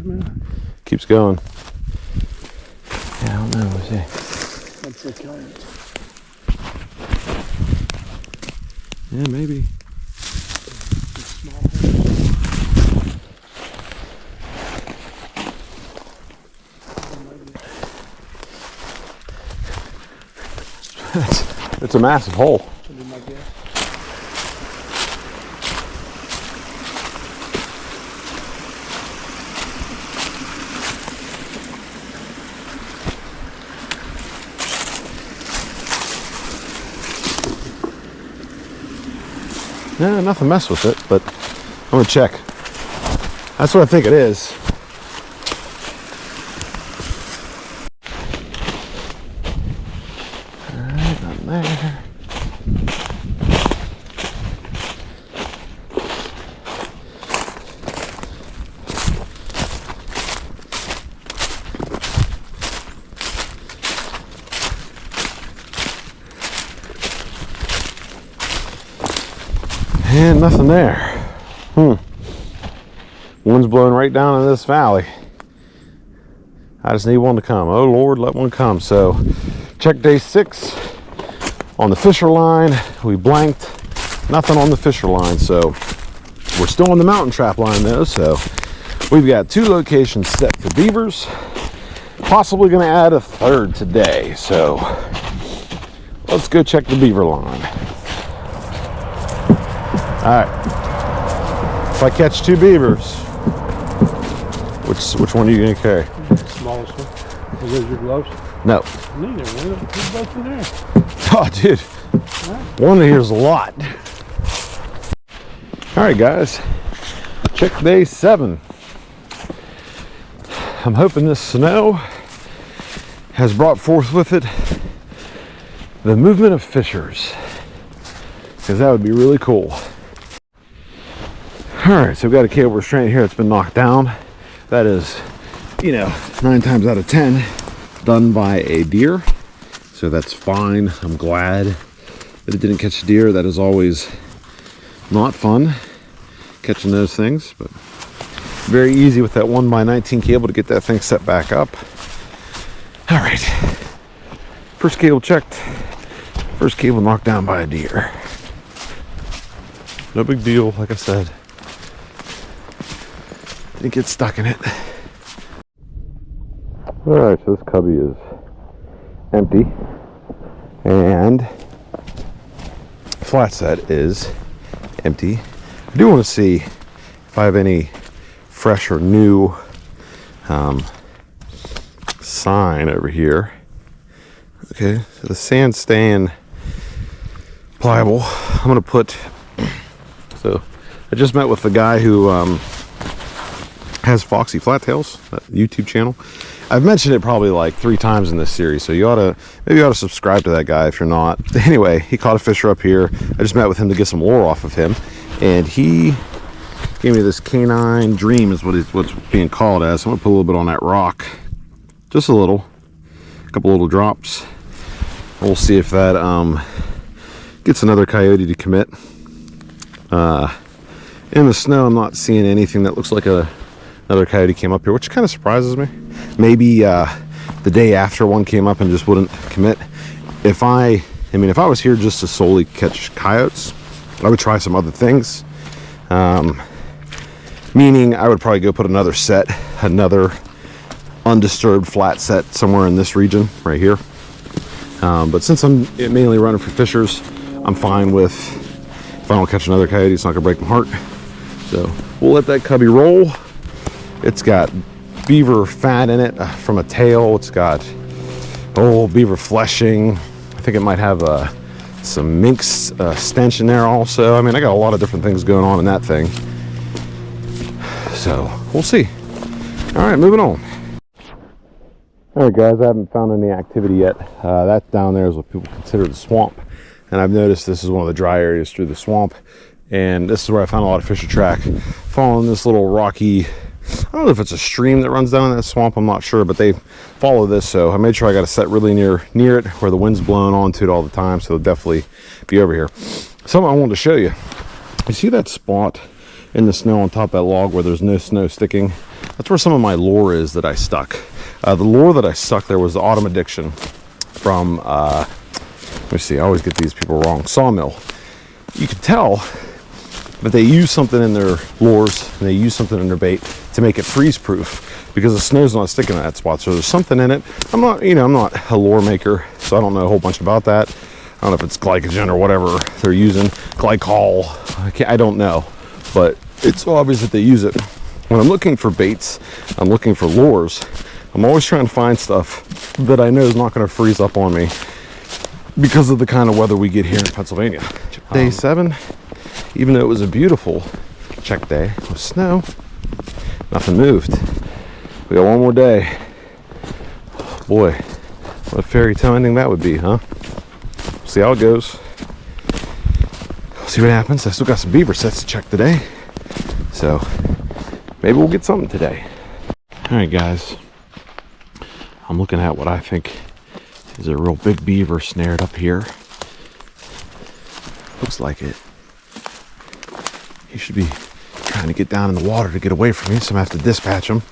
man. Keeps going. Yeah, I don't know. We'll see. That's the coyotes. Yeah, maybe. It's a massive hole. Yeah, nothing messed with it, but I'm gonna check. That's what I think it is. Alright, nothing there. And nothing there. Wind's blowing right down in this valley. I just need one to come. Oh Lord, let one come. So check day 6 on the Fisher line. We blanked. Nothing on the Fisher line. So we're still on the Mountain Trapline though. So we've got 2 locations set for beavers. Possibly going to add a 3rd today. So let's go check the beaver line. All right, if I catch 2 beavers, which one are you gonna carry? The smallest one. Are those your gloves? No. Neither. Put both in there. Oh, dude. Right. One of here's a lot. All right, guys. Check day 7. I'm hoping this snow has brought forth with it the movement of fishers, because that would be really cool. All right, so we've got a cable restraint here that's been knocked down. That is, 9 times out of 10 done by a deer. So that's fine. I'm glad that it didn't catch a deer. That is always not fun, catching those things, but very easy with that 1x19 cable to get that thing set back up. All right, first cable checked. First cable knocked down by a deer. No big deal, like I said. Didn't get stuck in it. Alright, so this cubby is empty. And flat set is empty. I do want to see if I have any fresh or new sign over here. Okay, so the sand staying pliable. I'm going to put... So I just met with the guy who has Foxy Flattails, that YouTube channel. I've mentioned it probably like 3 times in this series, so maybe you ought to subscribe to that guy if you're not. Anyway, he caught a fisher up here. I just met with him to get some lure off of him, and he gave me this canine dream is what's being called as. So I'm gonna put a little bit on that rock, just a little, a couple little drops. We'll see if that gets another coyote to commit. In the snow, I'm not seeing anything that looks like another coyote came up here, which kind of surprises me. Maybe the day after one came up and just wouldn't commit. If I was here just to solely catch coyotes, I would try some other things. Meaning I would probably go put another undisturbed flat set somewhere in this region right here. But since I'm mainly running for fishers, I'm fine with, if I don't catch another coyote, it's not gonna break my heart. So we'll let that cubby roll. It's got beaver fat in it from a tail. It's got beaver fleshing. I think it might have some mink stench in there also. I mean, I got a lot of different things going on in that thing. So we'll see. All right, moving on. All right, guys, I haven't found any activity yet. That down there is what people consider the swamp. And I've noticed this is one of the dry areas through the swamp. And this is where I found a lot of fisher track. Following this little rocky, I don't know if it's a stream that runs down in that swamp, I'm not sure, but they follow this. So I made sure I got to set really near it where the wind's blowing onto it all the time. So it'll definitely be over here. Something I wanted to show you. You see that spot in the snow on top of that log where there's no snow sticking? That's where some of my lure is that I stuck. The lure that I stuck there was the Autumn Addiction from, let me see, I always get these people wrong, Sawmill. You can tell that they use something in their lures and they use something in their bait to make it freeze proof because the snow's not sticking in that spot. So there's something in it. I'm not a lure maker, so I don't know a whole bunch about that. I don't know if it's glycogen or whatever they're using, glycol, I don't know, but it's obvious that they use it. When I'm looking for baits, I'm looking for lures, I'm always trying to find stuff that I know is not going to freeze up on me because of the kind of weather we get here in Pennsylvania. Day 7, even though it was a beautiful check day with snow, nothing moved. We got one more day. Boy, what a fairy tale ending that would be, huh? See how it goes. See what happens. I still got some beaver sets to check today, so maybe we'll get something today. All right, guys. I'm looking at what I think is a real big beaver snared up here. Looks like it. He should be trying to get down in the water to get away from me, so I'm gonna have to dispatch him.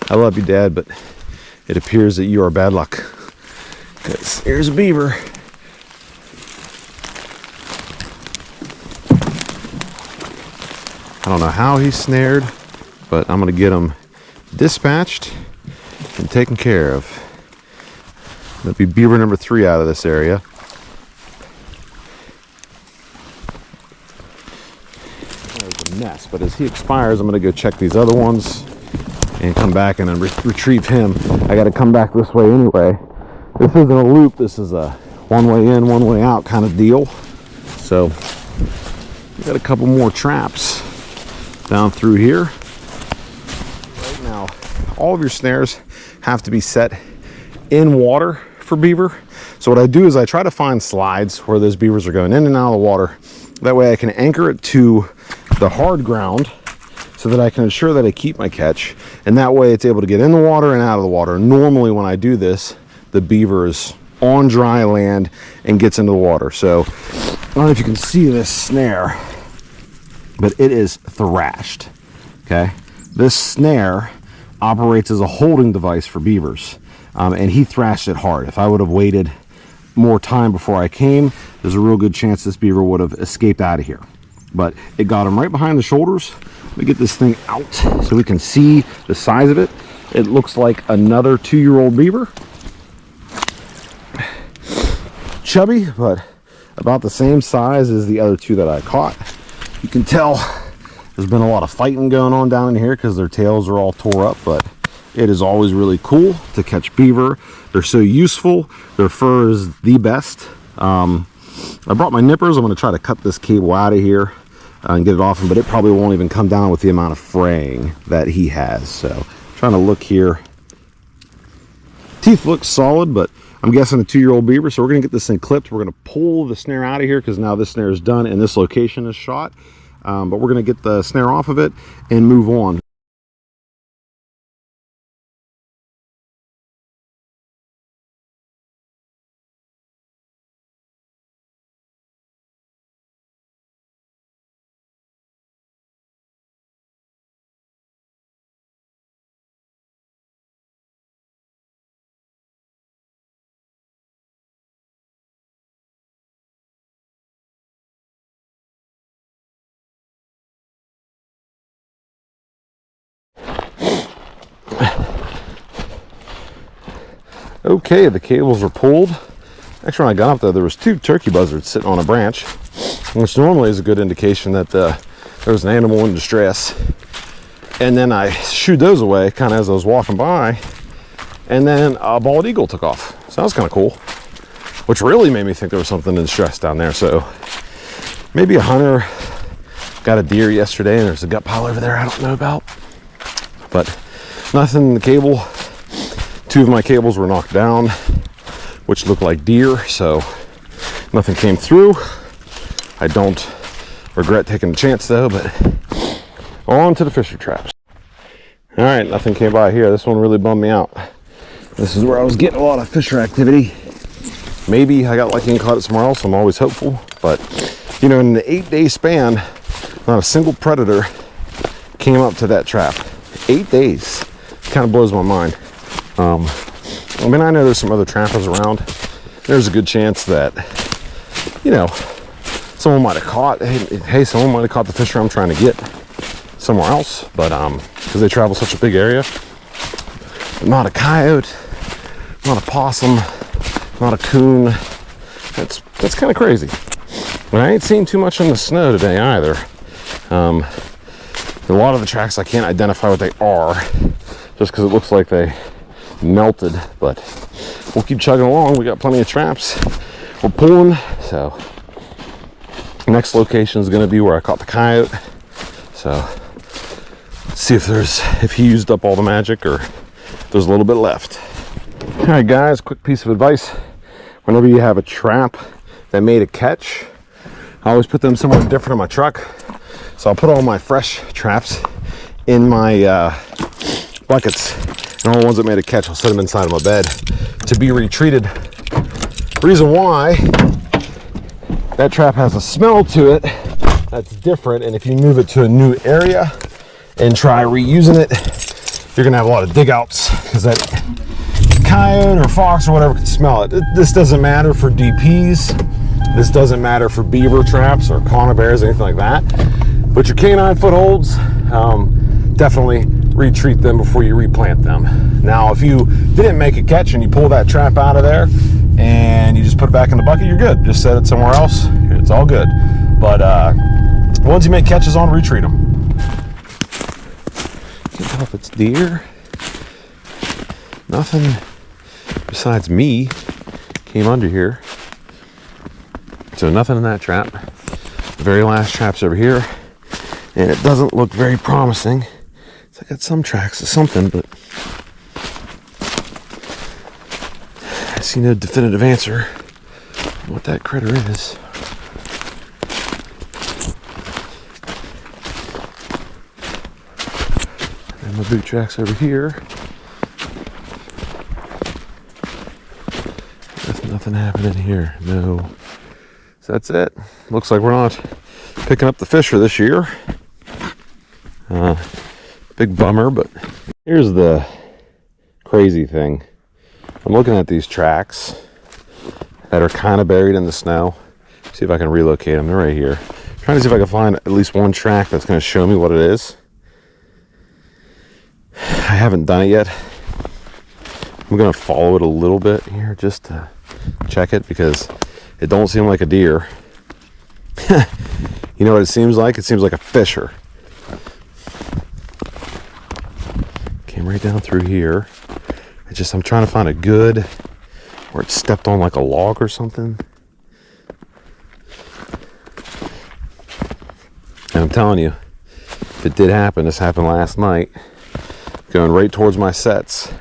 I love you, Dad, but it appears that you are bad luck. Because here's a beaver. I don't know how he's snared, but I'm gonna get him dispatched and taken care of. That'll be beaver number 3 out of this area. There's a mess, but as he expires, I'm gonna go check these other ones and come back and then retrieve him. I gotta come back this way anyway. This isn't a loop, this is a one way in, one way out kind of deal. So we got a couple more traps down through here. Right now, all of your snares have to be set in water for beaver. So what I do is I try to find slides where those beavers are going in and out of the water. That way I can anchor it to the hard ground so that I can ensure that I keep my catch. And that way it's able to get in the water and out of the water. Normally when I do this, the beaver is on dry land and gets into the water. So I don't know if you can see this snare, but it is thrashed, okay? This snare operates as a holding device for beavers, and he thrashed it hard. If I would have waited more time before I came, there's a real good chance this beaver would have escaped out of here. But it got him right behind the shoulders. Let me get this thing out so we can see the size of it. It looks like another 2-year-old beaver. Chubby, but about the same size as the other 2 that I caught. You can tell there's been a lot of fighting going on down in here because their tails are all tore up, but it is always really cool to catch beaver. They're so useful. Their fur is the best. I brought my nippers. I'm going to try to cut this cable out of here and get it off him, but it probably won't even come down with the amount of fraying that he has. So trying to look here. Teeth look solid, but I'm guessing a 2-year-old beaver. So we're going to get this thing clipped. We're going to pull the snare out of here because now this snare is done and this location is shot. But we're going to get the snare off of it and move on. Okay, the cables are pulled. Actually, when I got up there was 2 turkey buzzards sitting on a branch, which normally is a good indication that there was an animal in distress. And then I shooed those away kind of as I was walking by, and then a bald eagle took off. So that was kind of cool, which really made me think there was something in distress down there. So maybe a hunter got a deer yesterday and there's a gut pile over there I don't know about, but nothing in the cable. 2 of my cables were knocked down, which looked like deer, so nothing came through. I don't regret taking the chance though, but on to the fisher traps. All right, nothing came by here. This one really bummed me out. This is where I was getting a lot of fisher activity. Maybe I got lucky and caught it somewhere else. I'm always hopeful, but you know, in the 8-day span, not a single predator came up to that trap. 8 days. Kind of blows my mind. I mean, I know there's some other trappers around. There's a good chance that, you know, someone might have caught, hey, someone might have caught the fisher I'm trying to get somewhere else, but because they travel such a big area. Not a coyote, not a possum, not a coon. That's kind of crazy. But I ain't seen too much in the snow today either. A lot of the tracks I can't identify what they are, just because it looks like they melted, but we'll keep chugging along. We got plenty of traps. We're pulling, so next location is going to be where I caught the coyote. So let's see if he used up all the magic or there's a little bit left. All right, guys, quick piece of advice. Whenever you have a trap that made a catch, I always put them somewhere different in my truck. So I'll put all my fresh traps in my buckets, and all the ones that made a catch, I'll set them inside of my bed to be retreated. Reason why, that trap has a smell to it that's different, and if you move it to a new area and try reusing it, you're gonna have a lot of dig outs because that coyote or fox or whatever can smell it. This doesn't matter for DPs. This doesn't matter for beaver traps or conibears, anything like that. But your canine footholds, definitely retreat them before you replant them. Now, if you didn't make a catch and you pull that trap out of there and you just put it back in the bucket, you're good. Just set it somewhere else. It's all good. But once you make catches on, retreat them. Can't tell if it's deer. Nothing besides me came under here. So nothing in that trap. The very last trap's over here, and it doesn't look very promising. I got some tracks of something, but I see no definitive answer on what that critter is. And my boot tracks over here. There's nothing happening here. No. So that's it. Looks like we're not picking up the fish for this year. Big bummer, but here's the crazy thing. I'm looking at these tracks that are kind of buried in the snow. See if I can relocate them. They're right here. I'm trying to see if I can find at least one track that's going to show me what it is. I haven't done it yet. I'm going to follow it a little bit here just to check it because it don't seem like a deer. You know what it seems like? It seems like a fisher. Came right down through here. I'm trying to find a good where it stepped on like a log or something. And I'm telling you, if it did happen, this happened last night, going right towards my sets.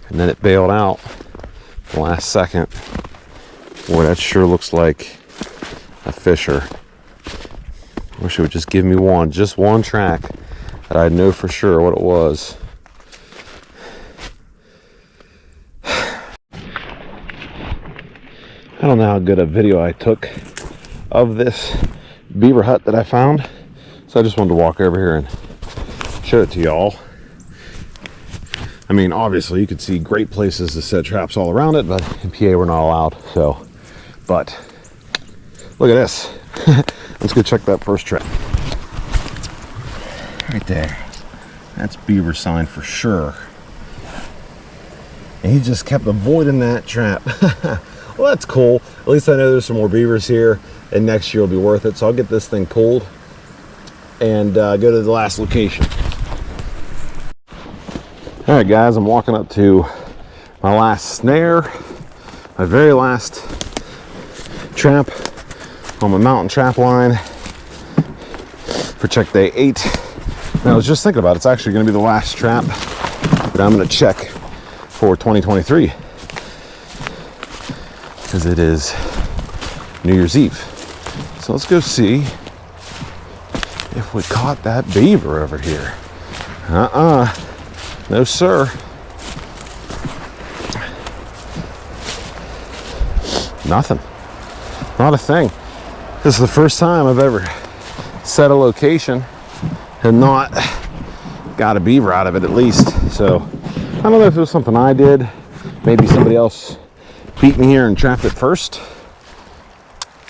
And then it bailed out the last second. Boy, that sure looks like a fisher. I wish it would just give me just one track that I'd know for sure what it was. I don't know how good a video I took of this beaver hut that I found, so I just wanted to walk over here and show it to y'all. I mean, obviously you could see great places to set traps all around it, but in PA we're not allowed. So, but look at this. Let's go check that first trap. Right there. That's beaver sign for sure. And he just kept avoiding that trap. Well, that's cool. At least I know there's some more beavers here, and next year will be worth it. So I'll get this thing pulled and go to the last location. All right, guys, I'm walking up to my last snare, my very last trap on my Mountain Trapline for check day 8. And I was just thinking about it, it's actually going to be the last trap that I'm going to check for 2023 because it is New Year's Eve. So let's go see if we caught that beaver over here. No, sir. Nothing. Not a thing. This is the first time I've ever set a location and not got a beaver out of it at least. So I don't know if it was something I did. Maybe somebody else beat me here and trapped it first.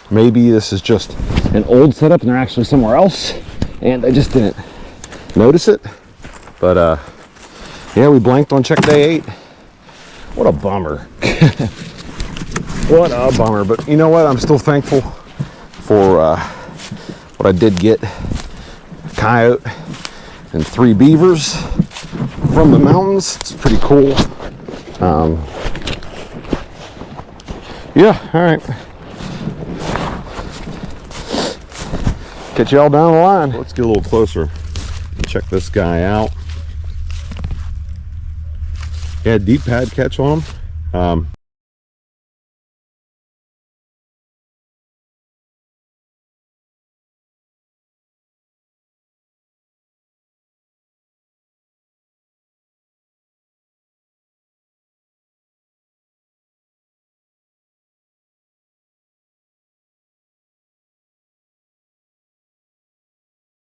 Maybe this is just an old setup and they're actually somewhere else and I just didn't notice it. But yeah, we blanked on check day 8. What a bummer. What a bummer. But you know what? I'm still thankful for what I did get. A coyote and 3 beavers from the mountains. It's pretty cool. Yeah, all right. Catch y'all down the line. Let's get a little closer. Check this guy out. Yeah, deep pad catch on him.